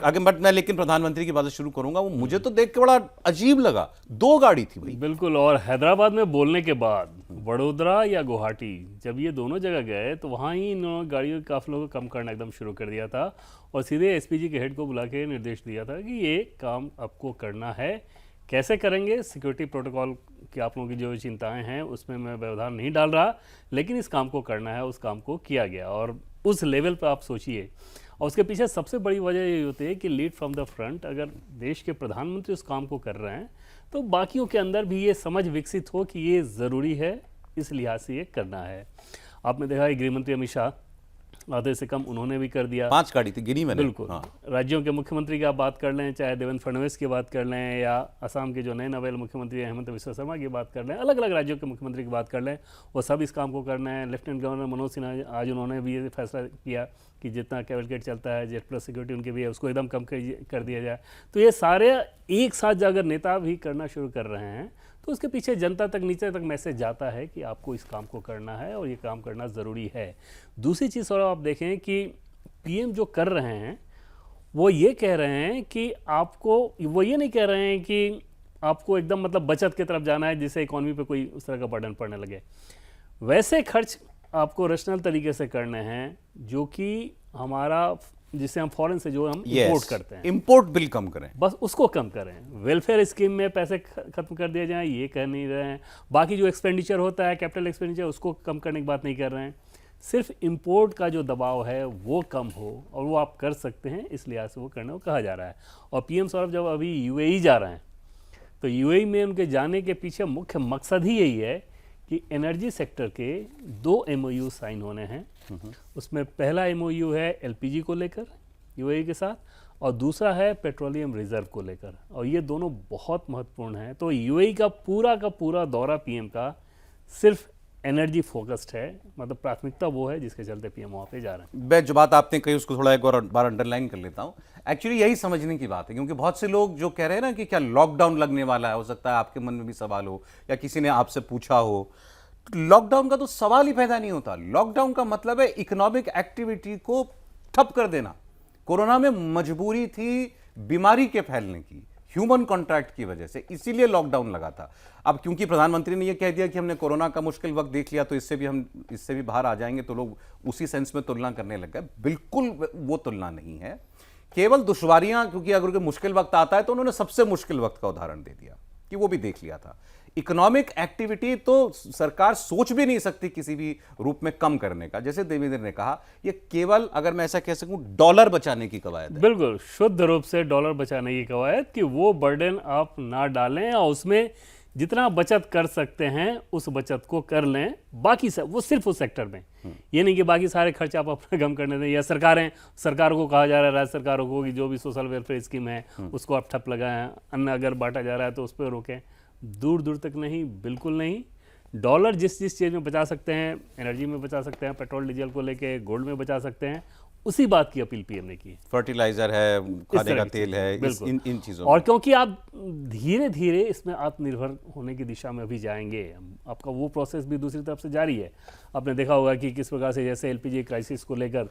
आगे बट मैं लेकिन प्रधानमंत्री की बात से शुरू करूंगा, वो मुझे तो देख के बड़ा अजीब लगा, 2 गाड़ी थी भाई। बिल्कुल। और हैदराबाद में बोलने के बाद वडोदरा या गुवाहाटी जब ये दोनों जगह गए तो वहाँ ही इन्होंने गाड़ियों के काफिलों को कम करना एकदम शुरू कर दिया था और सीधे एसपीजी के हेड को बुला के निर्देश दिया था कि ये काम आपको करना है। कैसे करेंगे, सिक्योरिटी प्रोटोकॉल की आप लोगों की जो चिंताएं हैं उसमें मैं व्यवधान नहीं डाल रहा, लेकिन इस काम को करना है। उस काम को किया गया और उस लेवल पर आप सोचिए। और उसके पीछे सबसे बड़ी वजह ये होती है कि लीड फ्रॉम द फ्रंट, अगर देश के प्रधानमंत्री उस काम को कर रहे हैं तो बाकियों के अंदर भी ये समझ विकसित हो कि ये ज़रूरी है, इस लिहाज से ये करना है। आपने देखा है गृह मंत्री अमित शाह आधे से कम उन्होंने भी कर दिया। 5 गाड़ी थी, गिनी मैंने। बिल्कुल। राज्यों के मुख्यमंत्री की आप बात कर लें, चाहे देवेंद्र फडणवीस की बात कर लें या असम के जो नए नवेल मुख्यमंत्री हैं हेमंत बिस्वा शर्मा की बात कर लें, अलग अलग राज्यों के मुख्यमंत्री की बात कर लें, वो सब इस काम को करना है। लेफ्टिनेंट गवर्नर मनोज सिन्हा आज उन्होंने भी ये फैसला किया कि जितना कैवलकेट चलता है, जेट प्लस सिक्योरिटी उनकी भी है, उसको एकदम कम कर दिया जाए। तो ये सारे एक साथ अगर नेता भी करना शुरू कर रहे हैं तो उसके पीछे जनता तक, नीचे तक मैसेज जाता है कि आपको इस काम को करना है और ये काम करना ज़रूरी है। दूसरी चीज़ और आप देखें कि पीएम जो कर रहे हैं वो ये कह रहे हैं कि आपको, वो ये नहीं कह रहे हैं कि आपको एकदम मतलब बचत की तरफ जाना है जिससे इकॉनमी पे कोई उस तरह का बर्डन पड़ने लगे। वैसे खर्च आपको रैशनल तरीके से करने हैं जो कि हमारा, जिसे हम फॉरेन से जो हम इंपोर्ट करते हैं, इंपोर्ट बिल कम करें, बस उसको कम करें। वेलफेयर स्कीम में पैसे खत्म कर दिए जाएं, ये कह नहीं रहे हैं। बाकी जो एक्सपेंडिचर होता है, कैपिटल एक्सपेंडिचर, उसको कम करने की बात नहीं कर रहे हैं। सिर्फ इंपोर्ट का जो दबाव है वो कम हो और वो आप कर सकते हैं, इस लिहाज से वो करने को कहा जा रहा है। और पीएम सौरभ जब अभी यूएई जा रहे हैं तो यूएई में उनके जाने के पीछे मुख्य मकसद ही यही है कि एनर्जी सेक्टर के 2 एमओयू साइन होने हैं। उसमें पहला एमओयू है एलपीजी को लेकर यूएई के साथ और दूसरा है पेट्रोलियम रिजर्व को लेकर, और ये दोनों बहुत महत्वपूर्ण हैं। तो यूएई का पूरा दौरा पीएम का सिर्फ एनर्जी फोकस्ड है, मतलब प्राथमिकता वो है जिसके चलते पीएम वहाँ पे जा रहे हैं। मैं जो बात आपने कही उसको थोड़ा एक और बार अंडरलाइन कर लेता हूँ। एक्चुअली यही समझने की बात है, क्योंकि बहुत से लोग जो कह रहे हैं ना कि क्या लॉकडाउन लगने वाला है, हो सकता है आपके मन में भी सवाल हो या किसी ने आपसे पूछा हो। लॉकडाउन का तो सवाल ही पैदा नहीं होता। लॉकडाउन का मतलब है इकोनॉमिक एक्टिविटी को ठप कर देना। कोरोना में मजबूरी थी बीमारी के फैलने की, ह्यूमन कॉन्ट्रैक्ट की वजह से, इसीलिए लॉकडाउन लगा था। अब क्योंकि प्रधानमंत्री ने यह कह दिया कि हमने कोरोना का मुश्किल वक्त देख लिया तो इससे भी बाहर आ जाएंगे, तो लोग उसी सेंस में तुलना करने लग गए। बिल्कुल वो तुलना नहीं है, केवल दुश्वारियां, क्योंकि अगर कोई मुश्किल वक्त आता है तो उन्होंने सबसे मुश्किल वक्त का उदाहरण दे दिया कि वो भी देख लिया था। इकोनॉमिक एक्टिविटी तो सरकार सोच भी नहीं सकती किसी भी रूप में कम करने का। जैसे देवेंद्र ने कहा, ये केवल, अगर मैं ऐसा कह सकूं, डॉलर बचाने की कवायद है। बिल्कुल शुद्ध रूप से डॉलर बचाने की कवायद, कि वो बर्डन आप ना डालें और उसमें जितना बचत कर सकते हैं उस बचत को कर लें। बाकी सब वो सिर्फ उस सेक्टर में, ये नहीं कि बाकी सारे खर्च आप अपना कम करने दें। या सरकारों को कहा जा रहा है, राज्य सरकारों को, कि जो भी सोशल वेलफेयर स्कीम है उसको आप ठप लगाएं, अन्न अगर बांटा जा रहा है तो उस पर रोकें। दूर दूर तक नहीं, बिल्कुल नहीं। डॉलर जिस चीज़ में बचा सकते हैं, एनर्जी में बचा सकते हैं, पेट्रोल डीजल को लेके गोल्ड में बचा सकते हैं, उसी बात की अपील पीएम ने की। फर्टिलाइजर है, खाने का तेल है, इन चीजों और क्योंकि आप धीरे धीरे इसमें आत्मनिर्भर होने की दिशा में भी जाएंगे, आपका वो प्रोसेस भी दूसरी तरफ से जारी है। आपने देखा होगा कि किस प्रकार से जैसे एलपीजी क्राइसिस को लेकर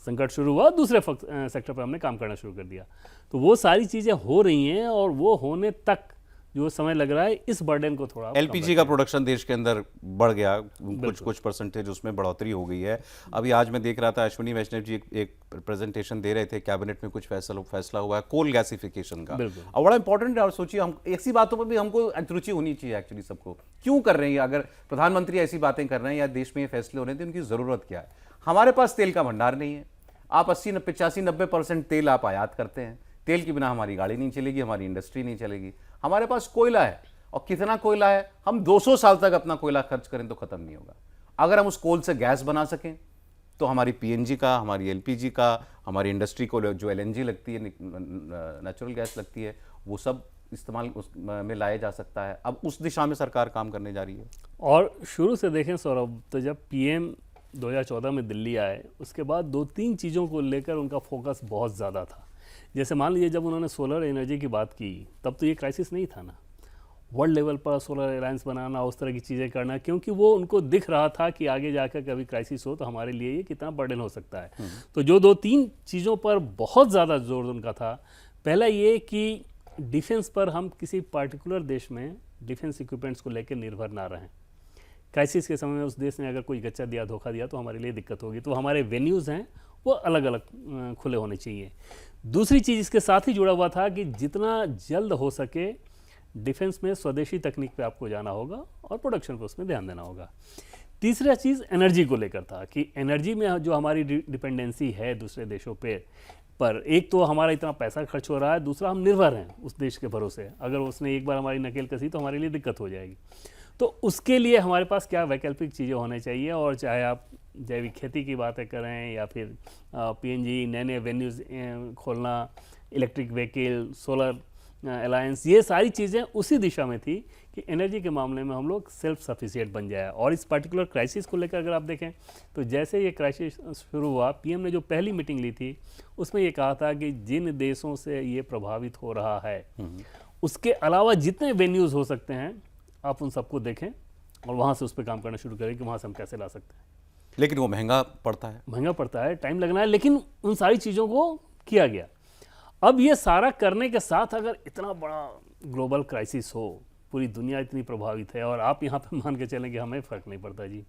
संकट शुरू हुआ, दूसरे सेक्टर पर हमने काम करना शुरू कर दिया। तो वो सारी चीज़ें हो रही हैं और वो होने तक जो समय लग रहा है, इस बर्डन को थोड़ा, एलपीजी का प्रोडक्शन देश के अंदर बढ़ गया, कुछ परसेंटेज उसमें बढ़ोतरी हो गई है। अभी आज मैं देख रहा था अश्विनी वैष्णव जी एक प्रेजेंटेशन दे रहे थे, कैबिनेट में कुछ फैसला हुआ है कोल गैसिफिकेशन का, और बड़ा इंपॉर्टेंट है। और सोचिए, हम ऐसी बातों पर भी हमको रुचि होनी चाहिए एक्चुअली सबको। क्यों कर रहे हैं? अगर प्रधानमंत्री ऐसी बातें कर रहे हैं या देश में ये फैसले हो रहे हैं तो उनकी जरूरत क्या है? हमारे पास तेल का भंडार नहीं है। आप 80-85-90% तेल आप आयात करते हैं। तेल के बिना हमारी गाड़ी नहीं चलेगी, हमारी इंडस्ट्री नहीं चलेगी। हमारे पास कोयला है, और कितना कोयला है, हम 200 साल तक अपना कोयला खर्च करें तो खत्म नहीं होगा। अगर हम उस कोल से गैस बना सकें तो हमारी पीएनजी का, हमारी एलपीजी का, हमारी इंडस्ट्री को जो एलएनजी लगती है, नेचुरल गैस लगती है, वो सब इस्तेमाल में लाया जा सकता है। अब उस दिशा में सरकार काम करने जा रही है। और शुरू से देखें सौरभ, तो जब पीएम 2014 में दिल्ली आए, उसके बाद 2-3 चीज़ों को लेकर उनका फोकस बहुत ज़्यादा था। जैसे मान लीजिए जब उन्होंने सोलर एनर्जी की बात की, तब तो ये क्राइसिस नहीं था ना। वर्ल्ड लेवल पर सोलर अलायंस बनाना, उस तरह की चीज़ें करना, क्योंकि वो उनको दिख रहा था कि आगे जाकर कभी क्राइसिस हो तो हमारे लिए ये कितना बर्डन हो सकता है। तो जो 2-3 चीज़ों पर बहुत ज़्यादा जोर उनका था, पहला ये कि डिफेंस पर हम किसी पार्टिकुलर देश में डिफेंस इक्विपमेंट्स को लेकर निर्भर ना रहें। क्राइसिस के समय में उस देश ने अगर कोई गच्चा दिया, धोखा दिया तो हमारे लिए दिक्कत होगी। तो हमारे वेन्यूज़ हैं वो अलग अलग खुले होने चाहिए। दूसरी चीज़ इसके साथ ही जुड़ा हुआ था कि जितना जल्द हो सके डिफेंस में स्वदेशी तकनीक पे आपको जाना होगा और प्रोडक्शन पे उसमें ध्यान देना होगा। तीसरा चीज़ एनर्जी को लेकर था कि एनर्जी में जो हमारी डिपेंडेंसी है दूसरे देशों पर एक तो हमारा इतना पैसा खर्च हो रहा है, दूसरा हम निर्भर हैं उस देश के भरोसे। अगर उसने एक बार हमारी नकेल कसी तो हमारे लिए दिक्कत हो जाएगी। तो उसके लिए हमारे पास क्या वैकल्पिक चीज़ें होने चाहिए, और चाहे आप जैविक खेती की बातें करें या फिर पीएनजी, नए नए वेन्यूज़ खोलना, इलेक्ट्रिक व्हीकल, सोलर अलायंस, ये सारी चीज़ें उसी दिशा में थी कि एनर्जी के मामले में हम लोग सेल्फ सफिशिएंट बन जाए। और इस पर्टिकुलर क्राइसिस को लेकर अगर आप देखें तो जैसे ये क्राइसिस शुरू हुआ, पीएम ने जो पहली मीटिंग ली थी उसमें ये कहा था कि जिन देशों से ये प्रभावित हो रहा है उसके अलावा जितने वेन्यूज़ हो सकते हैं आप उन सबको देखें और वहाँ से उस पर काम करना शुरू करें कि वहाँ से हम कैसे ला सकते हैं। लेकिन वो महंगा पड़ता है, टाइम लगना है, लेकिन उन सारी चीज़ों को किया गया। अब ये सारा करने के साथ अगर इतना बड़ा ग्लोबल क्राइसिस हो, पूरी दुनिया इतनी प्रभावित है और आप यहाँ पे मान के चलें कि हमें फ़र्क नहीं पड़ता जी।